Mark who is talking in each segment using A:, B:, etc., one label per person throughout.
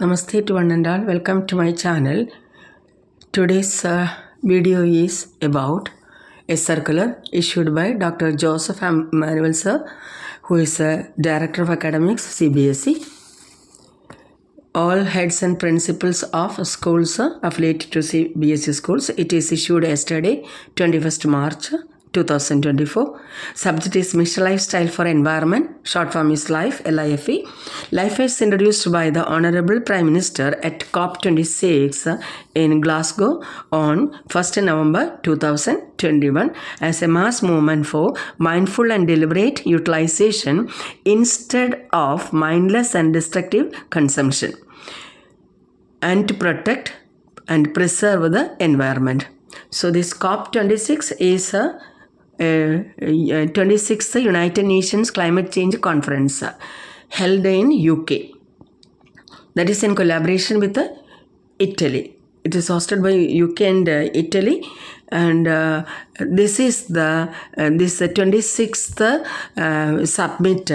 A: Namaste to one and all. Welcome to my channel. Today's video is about a circular issued by Dr. Joseph Manuel sir, who is a Director of Academics, CBSE. All heads and principals of schools affiliated to CBSE schools. It is issued yesterday, 21st March 2024. Subject is Mission Lifestyle for Environment. Short form is LIFE, L-I-F-E. LIFE is introduced by the Honorable Prime Minister at COP26 in Glasgow on 1st November 2021 as a mass movement for mindful and deliberate utilization instead of mindless and destructive consumption, and to protect and preserve the environment. So this COP26 is a 26th United Nations Climate Change Conference held in UK. That is in collaboration with Italy. It is hosted by UK and Italy, and this is the 26th summit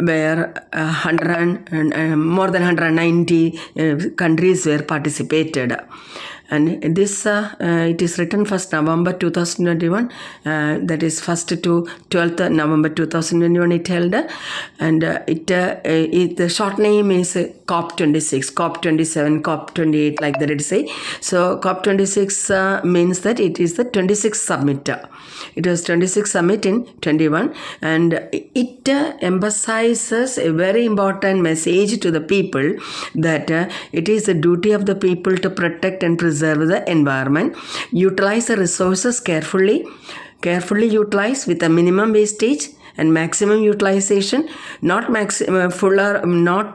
A: where more than 190 countries were participated. And this, it is written 1st November 2021, that is 1st to 12th November 2021 it held, and the short name is COP26, COP27, COP28, like that it say. So COP26 means that it is the 26th summit. It was 26th summit in 21, and it emphasizes a very important message to the people that it is the duty of the people to protect and preserve the environment, utilize the resources carefully utilize with a minimum wastage and maximum utilization, not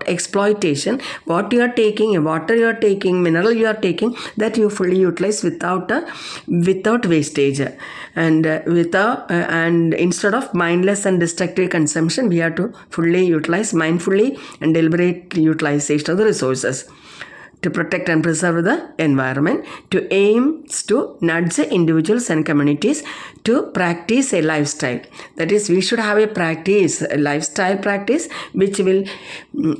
A: exploitation. What you are taking, water you are taking, mineral you are taking, that you fully utilize without wastage, and instead of mindless and destructive consumption, we have to fully utilize mindfully and deliberate utilization of the resources to protect and preserve the environment, to aims to nudge individuals and communities to practice a lifestyle. That is, we should have a lifestyle practice which will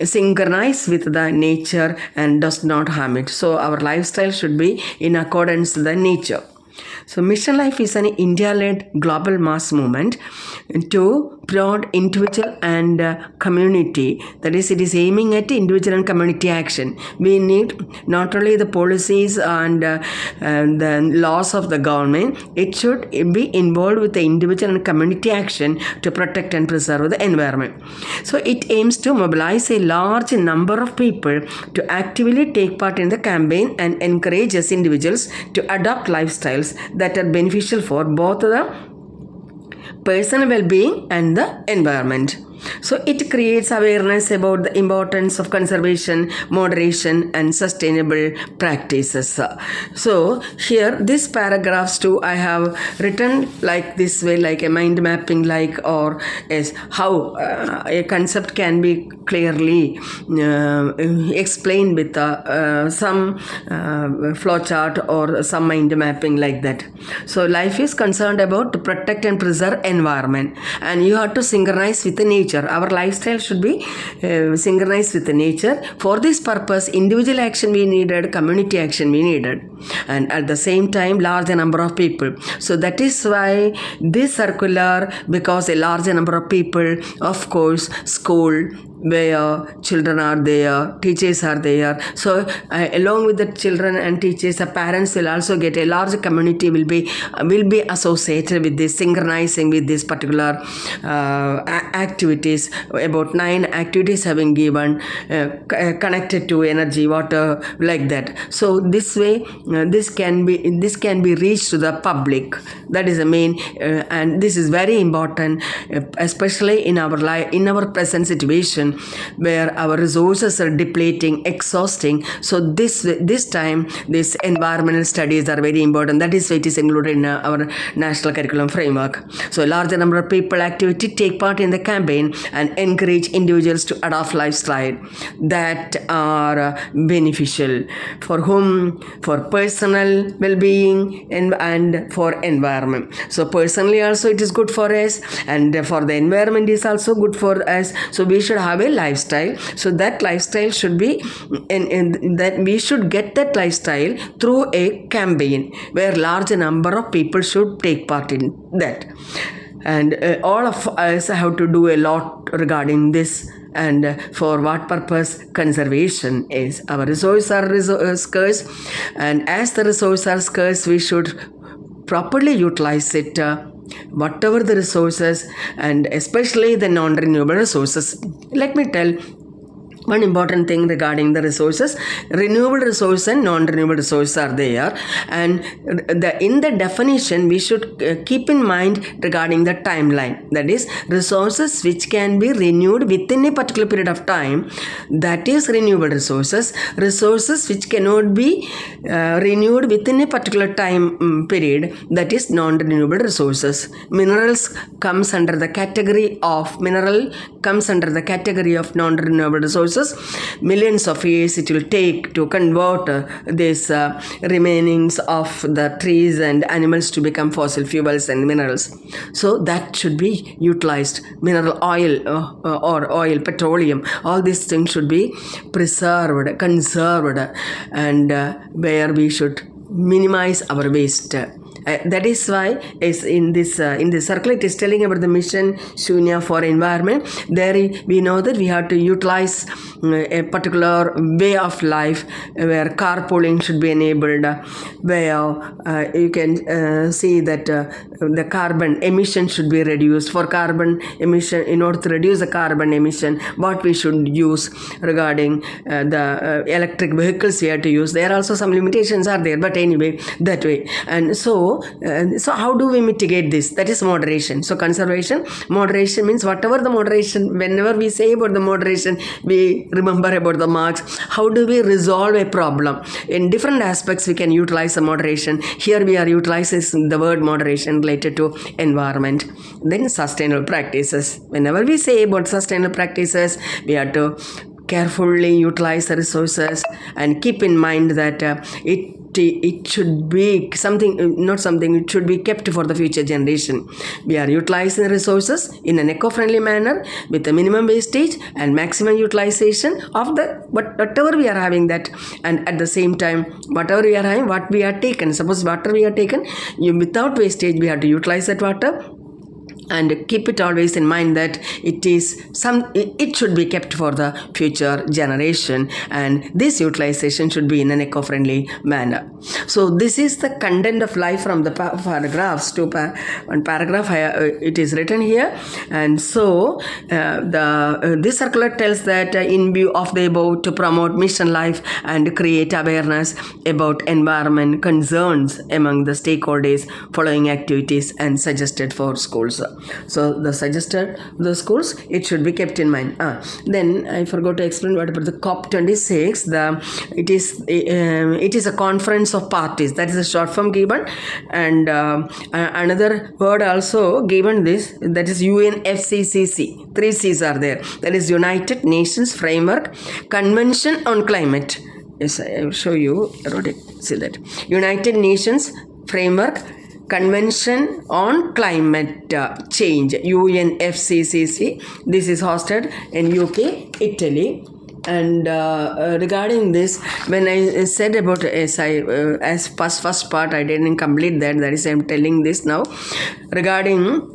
A: synchronize with the nature and does not harm it. So our lifestyle should be in accordance with the nature. So Mission Life is an India-led global mass movement to promote individual and community. That is, it is aiming at individual and community action. We need not only the policies and the laws of the government, it should be involved with the individual and community action to protect and preserve the environment. So it aims to mobilize a large number of people to actively take part in the campaign and encourages individuals to adopt lifestyles that are beneficial for both the personal well-being and the environment. So it creates awareness about the importance of conservation, moderation, and sustainable practices. So here, this paragraphs too, I have written like this way, like a mind mapping, like, or is how a concept can be clearly explained with some flowchart or some mind mapping like that. So life is concerned about to protect and preserve environment, and you have to synchronize with the nature. Our lifestyle should be synchronized with the nature. For this purpose, individual action we needed, community action we needed, and at the same time, larger number of people. So that is why this circular, because a larger number of people, of course, school, where children are there, teachers are there. So along with the children and teachers, the parents will also get a large community will be associated with this, synchronizing with this particular activities. About 9 activities have been given connected to energy, water, like that. So this way, this can be reached to the public. That is the main, and this is very important, especially in our present situation, where our resources are depleting, exhausting. So this time, these environmental studies are very important. That is why it is included in our national curriculum framework. So a larger number of people activity take part in the campaign and encourage individuals to adopt lifestyle that are beneficial for whom, for personal well-being and for environment. So personally also it is good for us, and for the environment is also good for us. So we should have have a lifestyle. So that lifestyle should be, that we should get that lifestyle through a campaign where large number of people should take part in that. And all of us have to do a lot regarding this. And for what purpose? Conservation is. Our resources are scarce, and as the resources are scarce, we should properly utilize it, whatever the resources, and especially the non-renewable resources. Let me tell one important thing regarding the resources. Renewable resources and non-renewable resources are there, and in the definition we should keep in mind regarding the timeline. That is, resources which can be renewed within a particular period of time, that is renewable resources. Resources which cannot be renewed within a particular time period, that is non-renewable resources. Minerals comes under the category of non-renewable resources. Millions of years it will take to convert these remainings of the trees and animals to become fossil fuels and minerals. So that should be utilized. Mineral oil or oil, petroleum, all these things should be preserved, conserved, and where we should minimize our waste. That is why is in this circle it is telling about the mission Shunya for environment. There we know that we have to utilize a particular way of life where carpooling should be enabled, where you can see that the carbon emission should be reduced. For carbon emission, in order to reduce the carbon emission, what we should use regarding the electric vehicles we have to use. There are also some limitations are there, but anyway, that way. And so how do we mitigate this? That is moderation. So conservation, moderation means whatever the moderation, whenever we say about the moderation, we remember about the Marx. How do we resolve a problem? In different aspects we can utilize the moderation. Here we are utilizing the word moderation related to environment. Then sustainable practices. Whenever we say about sustainable practices, we have to carefully utilize the resources and keep in mind that it should be it should be kept for the future generation. We are utilizing resources in an eco-friendly manner with a minimum wastage and maximum utilization of the whatever we are having that, and at the same time whatever we are having, what we are taken, suppose water we are taken, without wastage we have to utilize that water. And keep it always in mind that it should be kept for the future generation, and this utilization should be in an eco-friendly manner. So this is the content of life from the paragraphs to one paragraph it is written here. And so this circular tells that in view of the above, to promote mission life and create awareness about environment concerns among the stakeholders, following activities and suggested for schools. So the schools, it should be kept in mind. Then I forgot to explain what about the COP26. It is a conference of parties. That is a short form given, and another word also given this, that is UNFCCC. 3 C's are there. That is United Nations Framework Convention on Climate. Yes, I will show you. I wrote it. See that. United Nations Framework Convention on Climate Change, UNFCCC. This is hosted in UK, Italy. And regarding this, when I said about as first part, I didn't complete that. That is, I am telling this now. Regarding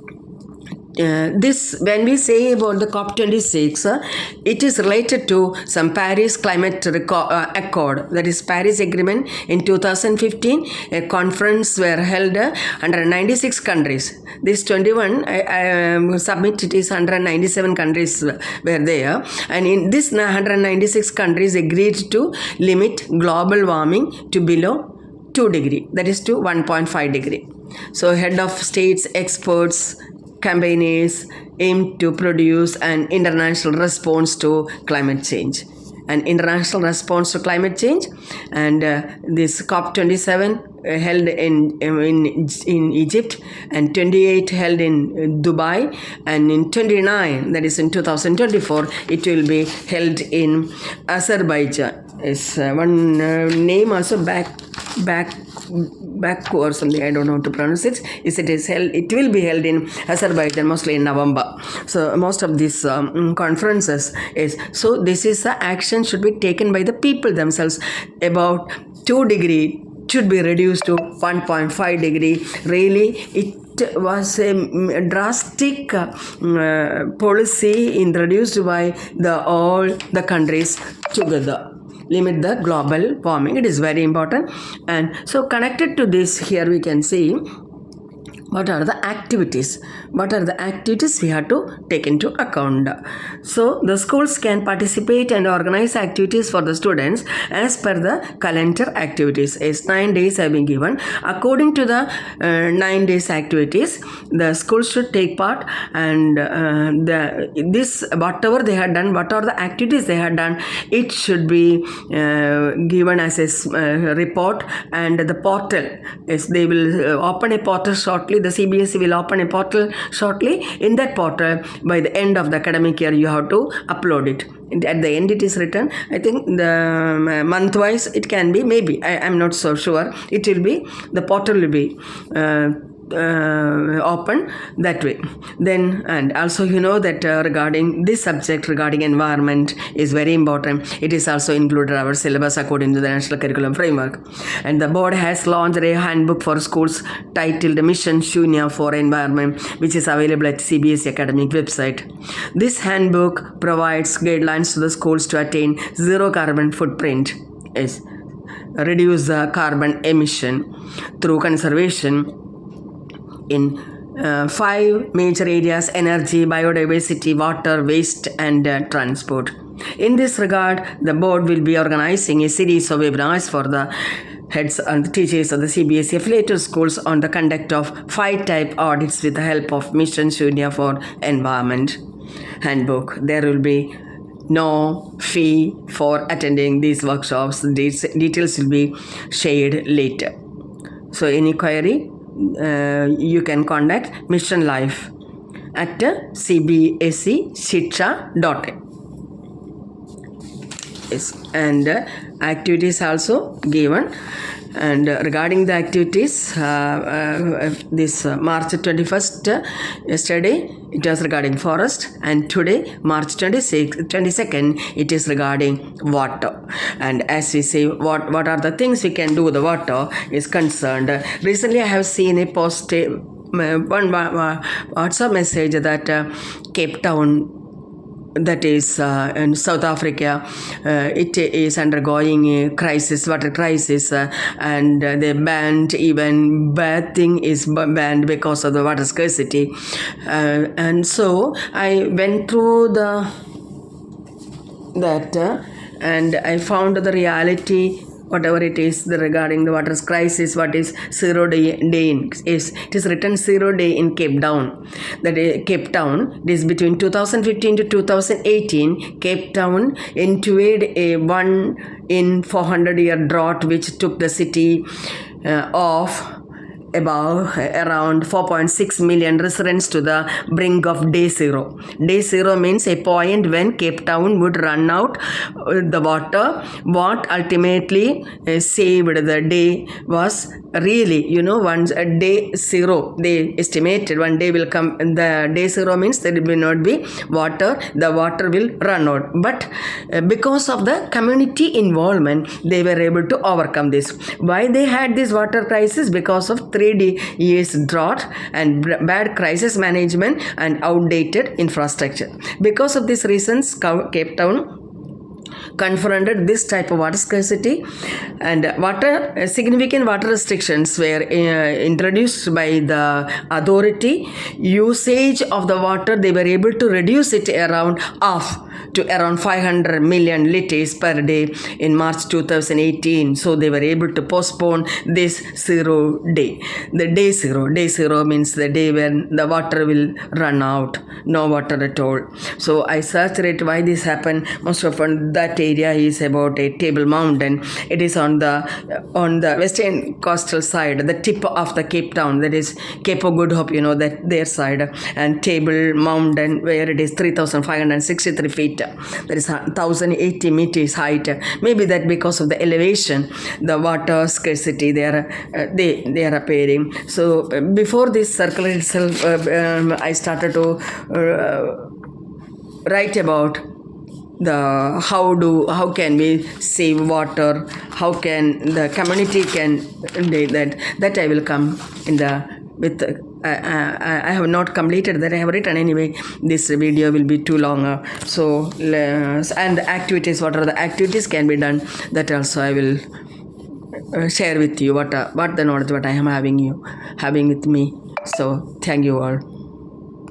A: this, when we say about the COP26, it is related to some Paris Climate Accord, that is Paris Agreement. In 2015, a conference were held under 96 countries. This 21 submit, it is 197 countries were there, and in this 196 countries agreed to limit global warming to below 2 degrees, that is to 1.5 degree. So head of states, experts, campaigners aim to produce an international response to climate change. An international response to climate change, and this COP27 held in Egypt, and 28 held in Dubai, and in 29, that is in 2024, it will be held in Azerbaijan. Is one name also back Baku or something, I don't know how to pronounce it. It will be held in Azerbaijan, mostly in November. So most of these conferences so this is the action should be taken by the people themselves. About 2 degree should be reduced to 1.5 degree. Really, it was a drastic policy introduced by all the countries together. Limit the global warming. It is very important. And so connected to this, here we can see what are the activities we have to take into account. So the schools can participate and organize activities for the students as per the calendar activities. As 9 days have been given. According to the 9 days activities, the schools should take part, and whatever they had done, what are the activities they had done, it should be given as a report. And the portal is, they will open a portal shortly. The CBSE will open a portal shortly. In that portal, by the end of the academic year, you have to upload it. At the end, it is written. I think the month-wise, it can be, maybe. I am not so sure. It will be, the portal will be open that way. Then, and also that regarding this subject, regarding environment, is very important. It is also included our syllabus according to the National Curriculum Framework. And the board has launched a handbook for schools titled Mission Shunya for Environment, which is available at CBSE academic website. This handbook provides guidelines to the schools to attain zero carbon footprint, reduce the carbon emission through conservation in 5 major areas: energy, biodiversity, water, waste, and transport. In this regard, the board will be organizing a series of webinars for the heads and the teachers of the CBSE affiliated schools on the conduct of 5 type audits with the help of Mission Shunya for Environment handbook. There will be no fee for attending these workshops. These details will be shared later. So any query, you can contact Mission Life at cbseshiksha.in. Yes, and activities also given. And regarding the activities, this March 21st, yesterday, it was regarding forest, and today, March 22nd, it is regarding water. And as we say, what are the things we can do with the water is concerned. Recently, I have seen a post, one WhatsApp message that Cape Town, that is in South Africa, it is undergoing a crisis, water crisis, and they banned, even bathing is banned because of the water scarcity. And so I went through that and I found the reality, whatever it is regarding the water crisis. What is 0 day in, it is written 0 day in Cape Town. That is Cape Town. It is between 2015 to 2018. Cape Town endured a 1 in 400 year drought, which took the city of about around 4.6 million residents to the brink of day zero. Day zero means a point when Cape Town would run out the water. What ultimately saved the day was really, once a day zero, they estimated one day will come. The day zero means there will not be water, the water will run out. But because of the community involvement, they were able to overcome this. Why they had this water crisis? Because of 3 years drought and bad crisis management and outdated infrastructure. Because of these reasons, Cape Town confronted this type of water scarcity, and significant water restrictions were introduced by the authority. Usage of the water, they were able to reduce it around half to around 500 million liters per day in March 2018. So they were able to postpone this 0 day. The day zero means the day when the water will run out, no water at all. So I searched it, why this happened. Most often that area is about a Table Mountain. It is on the western coastal side, the tip of the Cape Town, that is Cape of Good Hope, that their side, and Table Mountain, where it is 3,563 feet feet. There is 1080 meters height. Maybe that because of the elevation, the water scarcity, they are appearing. So before this circle itself, I started to write about the how can we save water, how can the community can do that I will come in the with I have not completed that. I have written anyway. This video will be too long. So and the activities, what are the activities can be done, that also I will share with you what the knowledge what I am having with me. So thank you all.